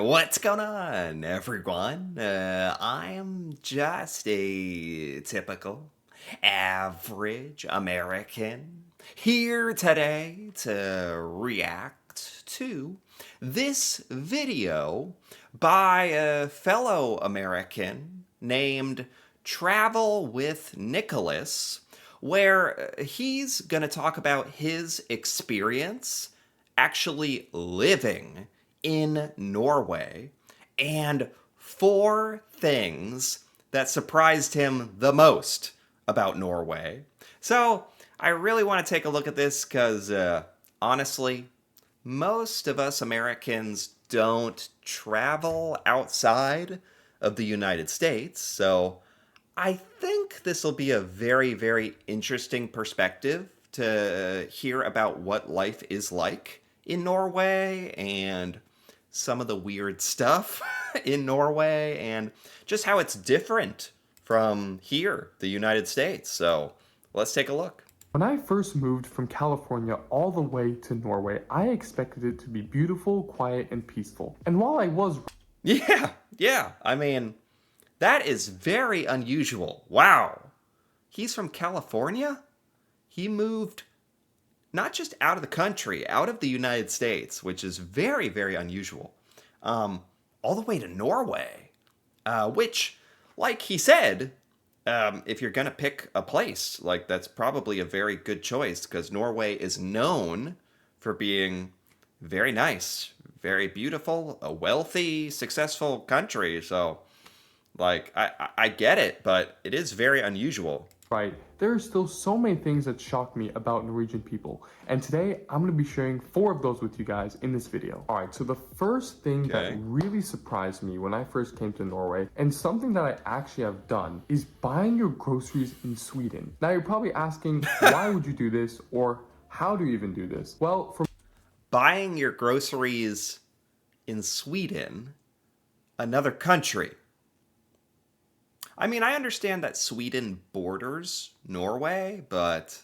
What's going on, everyone? I am just a typical, average American here today to react to this video by a fellow American named Travel with Nicholas, where he's going to talk about his experience actually living in Norway and four things that surprised him the most about Norway. So I really want to take a look at this because honestly, most of us Americans don't travel outside of the United States. So I think this will be a very, very interesting perspective to hear about what life is like in Norway and some of the weird stuff in Norway and just how it's different from here, the United States. So let's take a look. When I first moved from California all the way to Norway, I expected it to be beautiful, quiet, and peaceful. And while I was Yeah. I mean, that is very unusual. Wow. He's from California? He moved not just out of the country, out of the United States, which is very, very unusual, all the way to Norway, which, like he said, if you're going to pick a place, like that's probably a very good choice because Norway is known for being very nice, very beautiful, a wealthy, successful country. So, like, I get it, but it is very unusual. right, there are still so many things that shock me about Norwegian people. And today, I'm going to be sharing 4 of those with you guys in this video. Alright, so the first thing that Okay. really surprised me when I first came to Norway, and something that I actually have done, is buying your groceries in Sweden. Now you're probably asking, why would you do this, or how do you even do this? Well, for Buying your groceries in Sweden, another country. I mean, I understand that Sweden borders Norway, but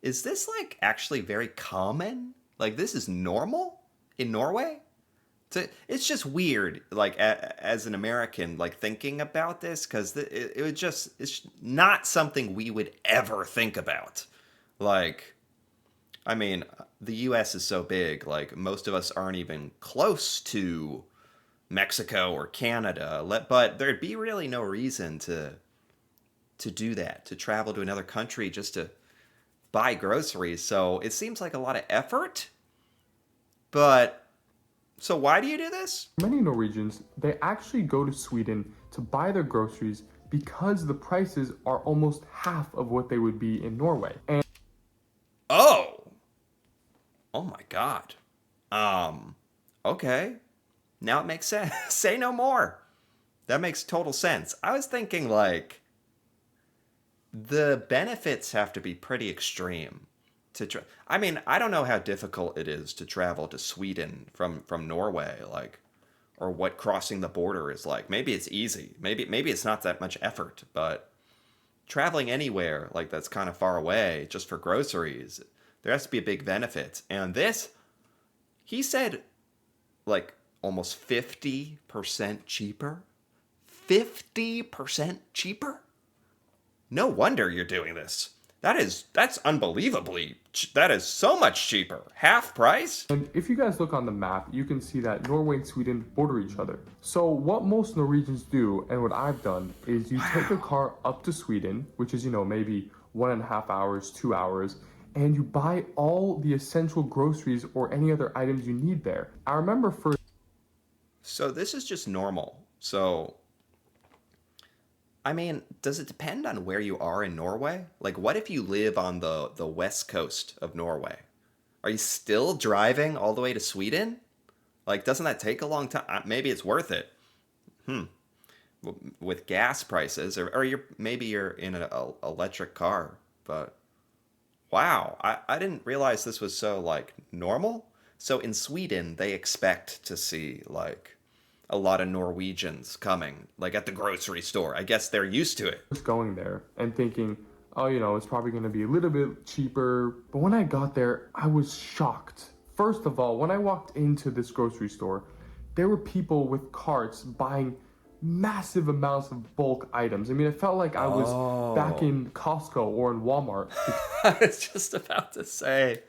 is this like actually very common? Like this is normal in Norway? It's just weird, like as an American, like thinking about this because it would just it's not something we would ever think about. Like, I mean, the U.S. is so big, like most of us aren't even close to Mexico or Canada, but there'd be really no reason to do that, to travel to another country just to buy groceries. So it seems like a lot of effort, but so why do you do this? many Norwegians, they actually go to Sweden to buy their groceries because the prices are almost half of what they would be in Norway. And Oh, oh my God. Okay. Now it makes sense. Say no more. That makes total sense. I was thinking like the benefits have to be pretty extreme I mean, I don't know how difficult it is to travel to Sweden from Norway, like, or what crossing the border is like. Maybe it's easy. Maybe it's not that much effort, but traveling anywhere like that's kind of far away just for groceries, there has to be a big benefit. And this, he said, like almost 50% cheaper. 50% cheaper? No wonder you're doing this. That's unbelievably. That is so much cheaper. Half price? if you guys look on the map, you can see that Norway and Sweden border each other. So what most Norwegians do, and what I've done, is you take a car up to Sweden, which is, maybe 1.5 hours, 2 hours, and you buy all the essential groceries or any other items you need there. I remember first So this is just normal. So I mean, does it depend on where you are in Norway? Like what if you live on the west coast of Norway? Are you still driving all the way to Sweden? Like doesn't that take a long time? Maybe it's worth it. Hmm. With gas prices or maybe you're in an electric car, but wow, I didn't realize this was so like normal. So in Sweden, they expect to see like a lot of Norwegians coming, like at the grocery store. I guess they're used to it. going there and thinking, oh, it's probably going to be a little bit cheaper. But when I got there, I was shocked. First of all, when I walked into this grocery store, there were people with carts buying massive amounts of bulk items. I mean, it felt like I was back Oh. in Costco or in Walmart. I was just about to say,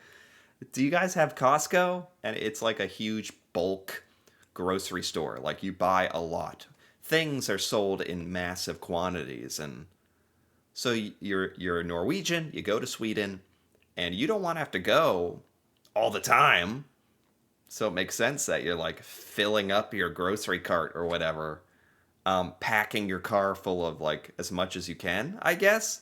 do you guys have Costco? And it's like a huge bulk grocery store. Like you buy a lot. Things are sold in massive quantities, and so you're Norwegian, you go to Sweden, and you don't want to have to go all the time. So it makes sense that you're like filling up your grocery cart or whatever, packing your car full of like as much as you can. I guess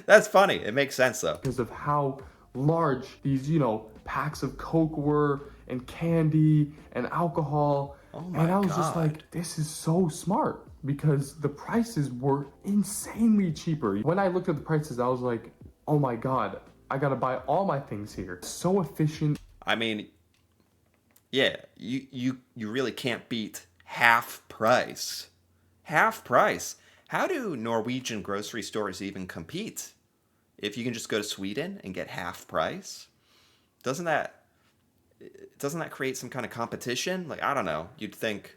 that's funny. It makes sense though. Because of how large these, packs of Coke were, and candy and alcohol. Oh And my I was just god. like, this is so smart because the prices were insanely cheaper. When I looked at the prices, I was like, oh my god, I gotta buy all my things here. So efficient. I mean, yeah, you really can't beat half price. Half price. How do Norwegian grocery stores even compete? If you can just go to Sweden and get half price? Doesn't that doesn't that create some kind of competition? Like I don't know. You'd think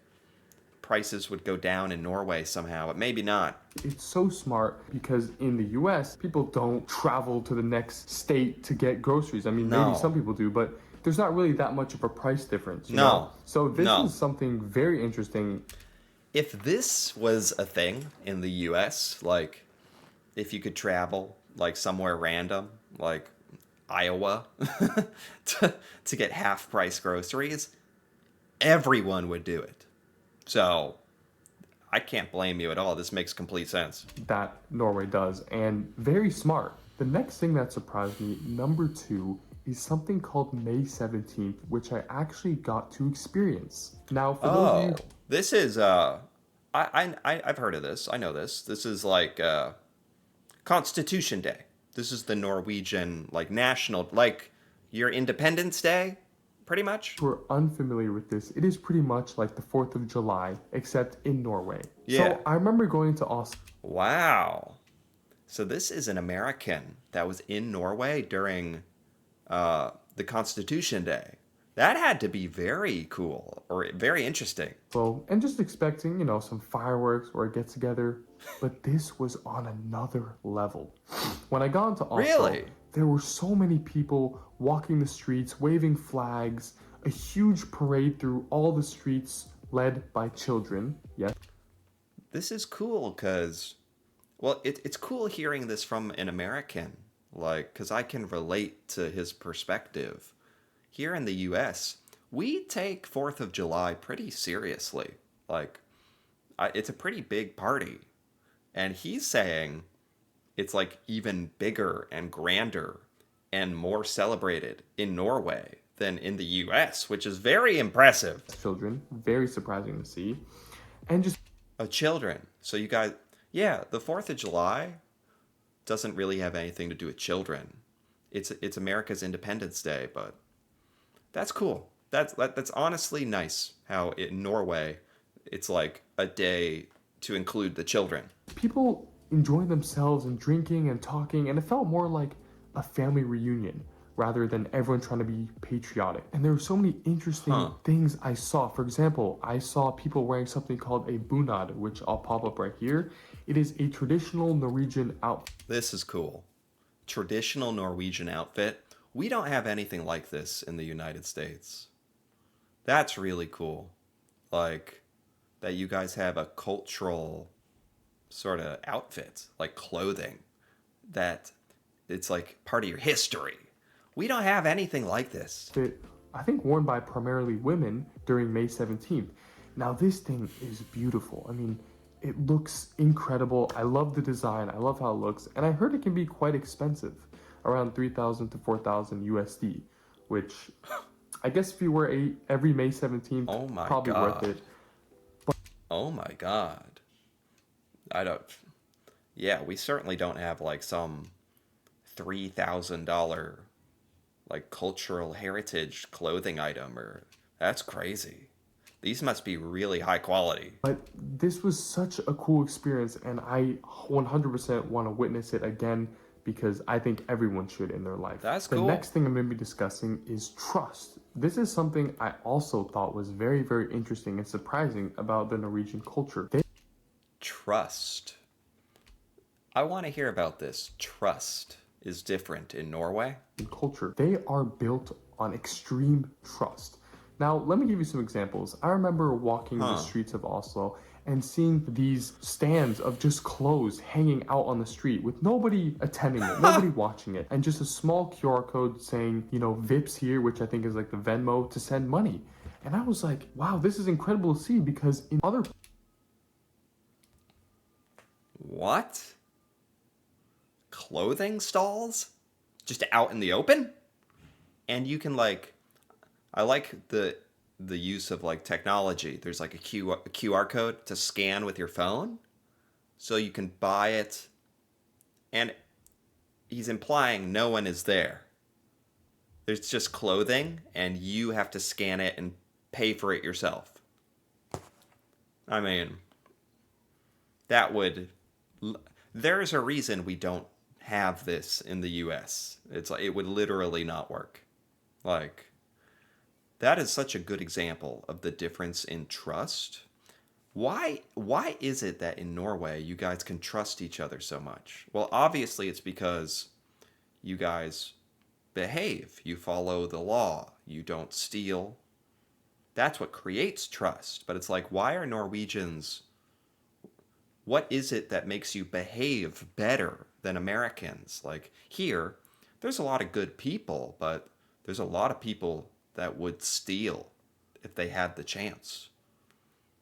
prices would go down in Norway somehow, but maybe not. It's so smart because in the US, people don't travel to the next state to get groceries. I mean, maybe some No. people do, but there's not really that much of a price difference. No. So this No. is something very interesting. If this was a thing in the US, like if you could travel like somewhere random, like Iowa, to get half price groceries, everyone would do it. So I can't blame you at all. This makes complete sense. That Norway does, and very smart. The next thing that surprised me, number two, is something called May 17th, which I actually got to experience. Now, for those of Oh, you this is I've heard of this. I know this. This is like Constitution Day. This is the Norwegian like national like your Independence Day, pretty much. who are unfamiliar with this, it is pretty much like the 4th of July, except in Norway. Yeah. So I remember going to Oslo. Wow. So this is an American that was in Norway during the Constitution Day. That had to be very cool or very interesting. And just expecting, some fireworks or a get together. But this was on another level. When I got into Oslo, Really? there were so many people walking the streets, waving flags, a huge parade through all the streets led by children. Yes, This is cool because, well, it's cool hearing this from an American, like, because I can relate to his perspective. Here in the US, we take 4th of July pretty seriously. Like, it's a pretty big party. And he's saying it's like even bigger and grander and more celebrated in Norway than in the US, which is very impressive. children, very surprising to see. And just Of children. So you guys, yeah, the 4th of July doesn't really have anything to do with children. It's America's Independence Day, but that's cool. That's honestly nice how in Norway it's like a day to include the children. people enjoying themselves and drinking and talking, and it felt more like a family reunion rather than everyone trying to be patriotic. And there were so many interesting Huh. things I saw. For example, I saw people wearing something called a bunad, which I'll pop up right here. It is a traditional Norwegian outfit. This is cool. Traditional Norwegian outfit. We don't have anything like this in the United States. That's really cool. Like that you guys have a cultural sort of outfit, like clothing, that it's like part of your history. We don't have anything like this. I think worn by primarily women during May 17th. Now, this thing is beautiful. I mean, it looks incredible. I love the design. I love how it looks. And I heard it can be quite expensive, around 3,000 to 4,000 USD, which I guess if you wear every May 17th, Oh my probably worth God. it. Oh my God. I don't. Yeah, we certainly don't have like some $3,000 like cultural heritage clothing item or that's crazy. These must be really high quality. But this was such a cool experience, and I 100% want to witness it again because I think everyone should in their life. That's The cool. next thing I'm going to be discussing is trust. This is something I also thought was very, very interesting and surprising about the Norwegian culture. Trust. I want to hear about this. Trust is different in Norway. They are built on extreme trust. Now, let me give you some examples. I remember walking the Huh. streets of Oslo and seeing these stands of just clothes hanging out on the street with nobody attending it, nobody watching it, and just a small QR code saying, Vips here, which I think is like the Venmo to send money. And I was like, wow, this is incredible to see because in other What? Clothing stalls? Just out in the open? And you can I like the use of like technology. There's like a QR code to scan with your phone so you can buy it, and he's implying no one is there. There's just clothing and you have to scan it and pay for it yourself. I mean, that would there's a reason we don't have this in the US. It's like it would literally not work. Like that is such a good example of the difference in trust. Why is it that in Norway you guys can trust each other so much? Well, obviously it's because you guys behave, you follow the law, you don't steal. That's what creates trust. But it's like why are Norwegians, what is it that makes you behave better than Americans? Like here, there's a lot of good people, but there's a lot of people that would steal if they had the chance.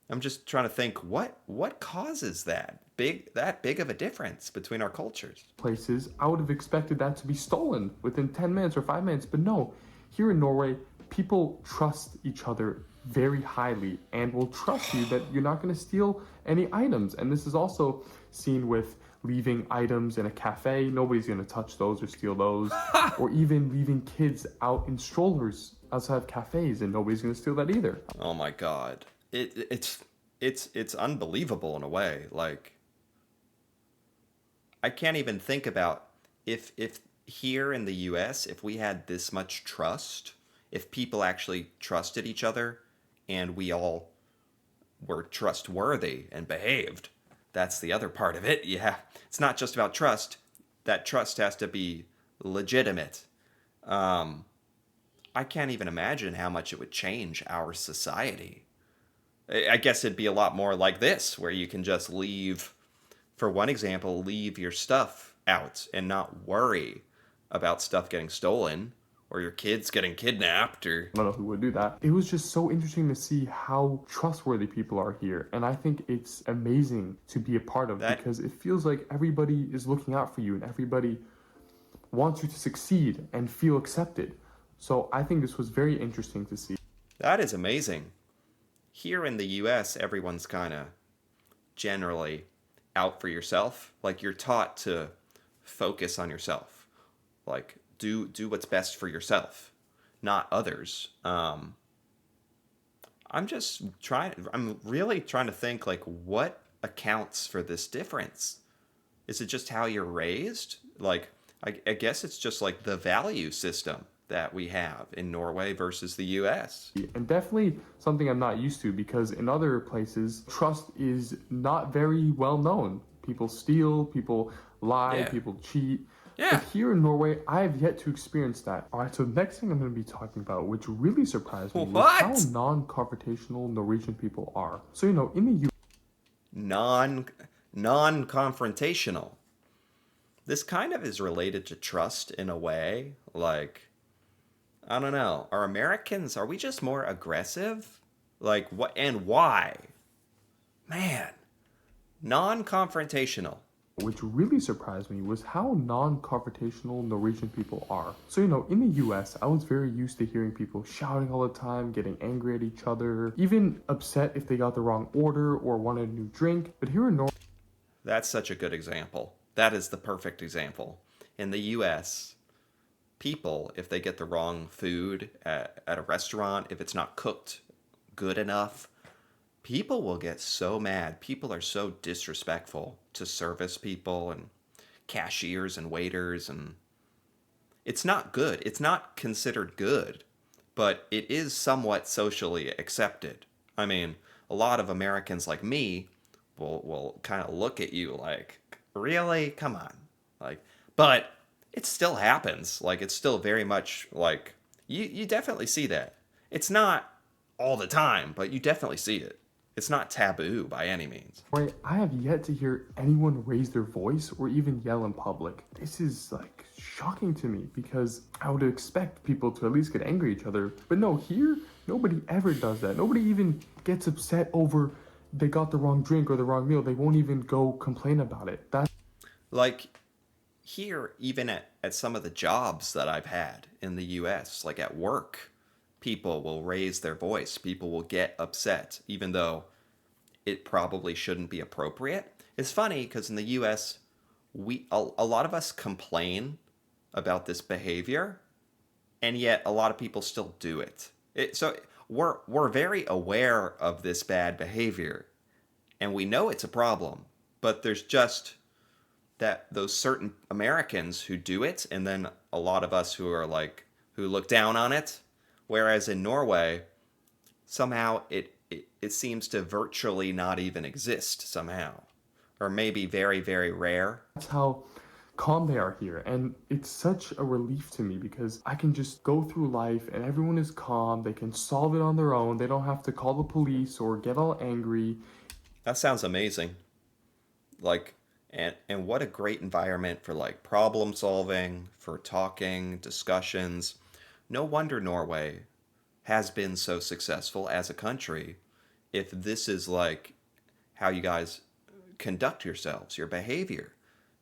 I'm just trying to think what causes that big of a difference between our cultures. places, I would have expected that to be stolen within 10 minutes or 5 minutes. But no, here in Norway, people trust each other very highly and will trust you that you're not going to steal any items. And this is also seen with leaving items in a cafe. Nobody's going to touch those or steal those. Or even leaving kids out in strollers outside of cafes, and nobody's going to steal that either. Oh my god. It's unbelievable in a way. Like I can't even think about if here in the US if we had this much trust, if people actually trusted each other and we all were trustworthy and behaved. That's the other part of it. Yeah. It's not just about trust. That trust has to be legitimate. Um I can't even imagine how much it would change our society. I guess it'd be a lot more like this, where you can just leave, for one example, leave your stuff out and not worry about stuff getting stolen or your kids getting kidnapped or I don't know who would do that. It was just so interesting to see how trustworthy people are here. And I think it's amazing to be a part of that. because it feels like everybody is looking out for you and everybody wants you to succeed and feel accepted. So I think this was very interesting to see. That is amazing. Here in the US, everyone's kind of generally out for yourself. Like you're taught to focus on yourself. Like do what's best for yourself, not others. I'm really trying to think like what accounts for this difference. Is it just how you're raised? Like I guess it's just like the value system that we have in Norway versus the US. And definitely something I'm not used to because in other places, trust is not very well known. People steal, people lie, Yeah. people cheat. But Yeah. here in Norway, I have yet to experience that. All right, so the next thing I'm going to be talking about, which really surprised me, was how What? non-confrontational Norwegian people are. So, in the non non-confrontational. This kind of is related to trust in a way. Like, I don't know. Are we just more aggressive? Like what and why? Man, non-confrontational. which really surprised me was how non-confrontational Norwegian people are. So, in the US, I was very used to hearing people shouting all the time, getting angry at each other, even upset if they got the wrong order or wanted a new drink. But here in Norway, That's such a good example. That is the perfect example. In the US, people, if they get the wrong food at a restaurant, if it's not cooked good enough, people will get so mad. People are so disrespectful to service people and cashiers and waiters, and it's not good. It's not considered good. but it is somewhat socially accepted. I mean, a lot of Americans like me will kind of look at you like, really? Come on. Like, but it still happens. Like, it's still very much like, you definitely see that. It's not all the time, but you definitely see it. It's not taboo by any means. Right, I have yet to hear anyone raise their voice or even yell in public. This is like shocking to me because I would expect people to at least get angry at each other. But no, here, nobody ever does that. Nobody even gets upset over they got the wrong drink or the wrong meal. They won't even go complain about it. That's Like, here, even at some of the jobs that I've had in the US, like at work, people will raise their voice. People will get upset, even though it probably shouldn't be appropriate. It's funny because in the US, a lot of us complain about this behavior, and yet a lot of people still do it. So we're very aware of this bad behavior, and we know it's a problem, but there's just that those certain Americans who do it, and then a lot of us who are like who look down on it. Whereas in Norway, somehow it seems to virtually not even exist somehow, or maybe very very rare. how calm they are here. And it's such a relief to me because I can just go through life and everyone is calm. They can solve it on their own. They don't have to call the police or get all angry. That sounds amazing. Like, and what a great environment for like problem solving, for talking, discussions. No wonder Norway has been so successful as a country if this is like how you guys conduct yourselves, your behavior.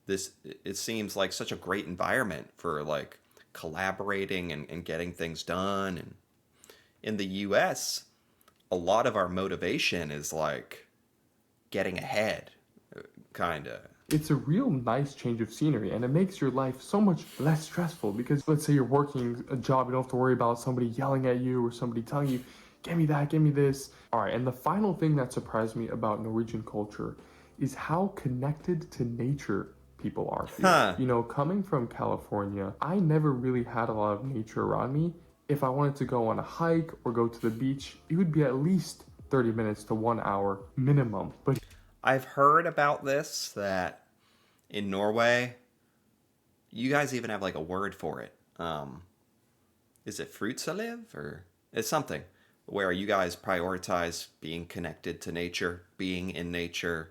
This it seems like such a great environment for like collaborating and getting things done. And in the US, a lot of our motivation is like getting ahead, kind of. It's a real nice change of scenery and it makes your life so much less stressful because let's say you're working a job, you don't have to worry about somebody yelling at you or somebody telling you, give me that, give me this. All right, and the final thing that surprised me about Norwegian culture is how connected to nature people are here. Huh. You know, coming from California, I never really had a lot of nature around me. If I wanted to go on a hike or go to the beach, it would be at least 30 minutes to 1 hour minimum. But I've heard about this that in Norway, you guys even have like a word for it. Is it fruitsaliv or it's something where you guys prioritize being connected to nature, being in nature,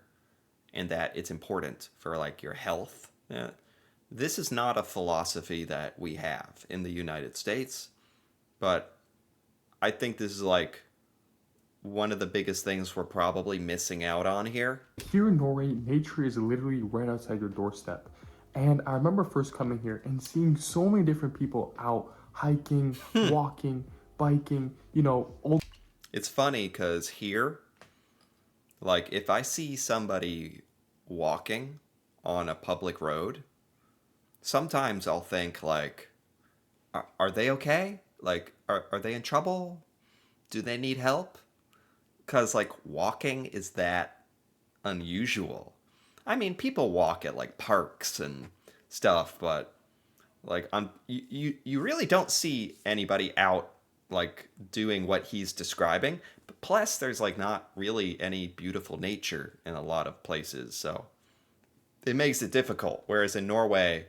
and that it's important for like your health. This is not a philosophy that we have in the United States, but I think this is like one of the biggest things we're probably missing out on here. here in Norway, nature is literally right outside your doorstep. And I remember first coming here and seeing so many different people out hiking, walking, biking, you know, old It's funny because here, like if I see somebody walking on a public road, sometimes I'll think like, are they okay? Like, are they in trouble? Do they need help? Because like walking is that unusual. I mean, people walk at like parks and stuff, but like you really don't see anybody out like doing what he's describing. Plus, there's like not really any beautiful nature in a lot of places, so it makes it difficult. Whereas in Norway,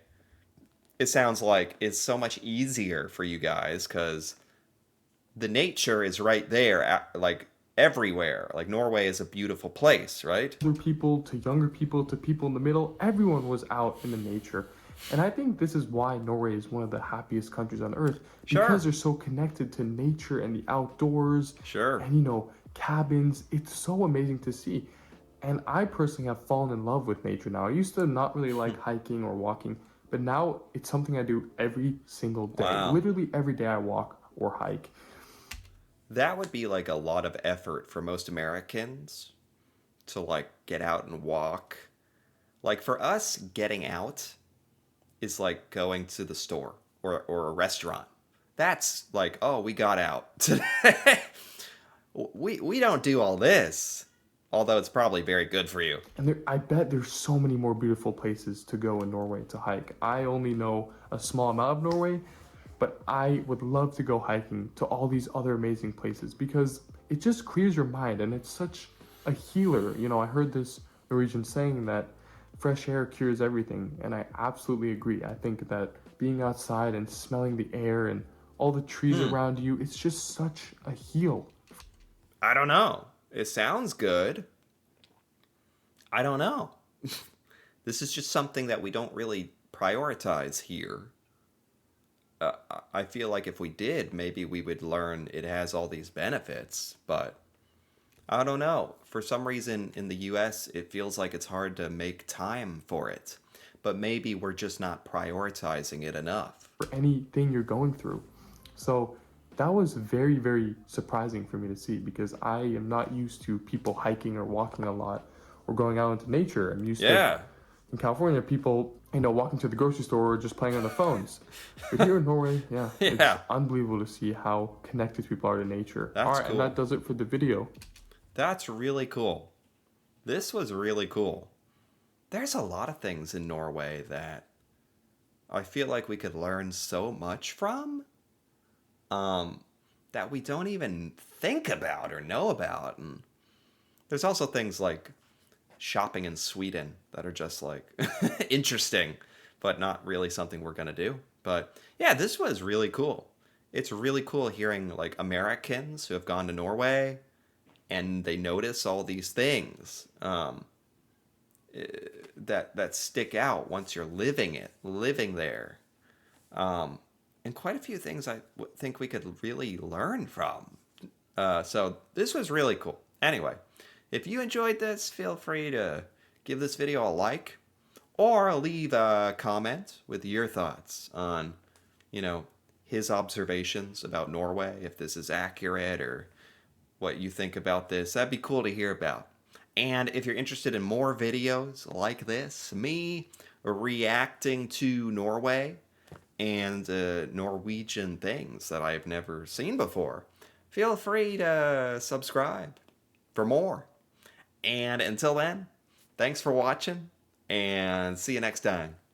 it sounds like it's so much easier for you guys because the nature is right there, like everywhere. Like Norway is a beautiful place, right? older people to younger people to people in the middle, everyone was out in the nature. And I think this is why Norway is one of the happiest countries on earth Sure. because they're so connected to nature and the outdoors Sure. and, you know, cabins. It's so amazing to see. And I personally have fallen in love with nature now. I used to not really like hiking or walking, but now it's something I do every single day. Wow. Literally every day I walk or hike. That would be like a lot of effort for most Americans to like get out and walk. Like for us, getting out is like going to the store or a restaurant. That's like, oh, we got out today. We don't do all this. Although it's probably very good for you. And I bet there's so many more beautiful places to go in Norway to hike. I only know a small amount of Norway, but I would love to go hiking to all these other amazing places because it just clears your mind and it's such a healer. You know, I heard this Norwegian saying that fresh air cures everything, and I absolutely agree. I think that being outside and smelling the air and all the trees Hmm. around you, it's just such a heal. I don't know. It sounds good. I don't know. This is just something that we don't really prioritize here. I feel like if we did, maybe we would learn it has all these benefits, but I don't know. For some reason in the US, it feels like it's hard to make time for it. But maybe we're just not prioritizing it enough. For anything you're going through. So that was very, very surprising for me to see because I am not used to people hiking or walking a lot or going out into nature. I'm used to Yeah. in California people, walking to the grocery store or just playing on their phones. But here in Norway, yeah, it's Yeah. unbelievable to see how connected people are to nature. All That's right, and that cool. does it for the video. That's really cool. This was really cool. There's a lot of things in Norway that I feel like we could learn so much from um, that we don't even think about or know about. And there's also things like shopping in Sweden that are just like interesting, but not really something we're going to do. But yeah, this was really cool. It's really cool hearing like Americans who have gone to Norway and they notice all these things that stick out once you're living there. Um, and quite a few things think we could really learn from. So this was really cool. Anyway, if you enjoyed this, feel free to give this video a like or leave a comment with your thoughts on, you know, his observations about Norway, if this is accurate or what you think about this. That'd be cool to hear about. And if you're interested in more videos like this, me reacting to Norway and Norwegian things that I've never seen before, feel free to subscribe for more. And until then, thanks for watching and see you next time.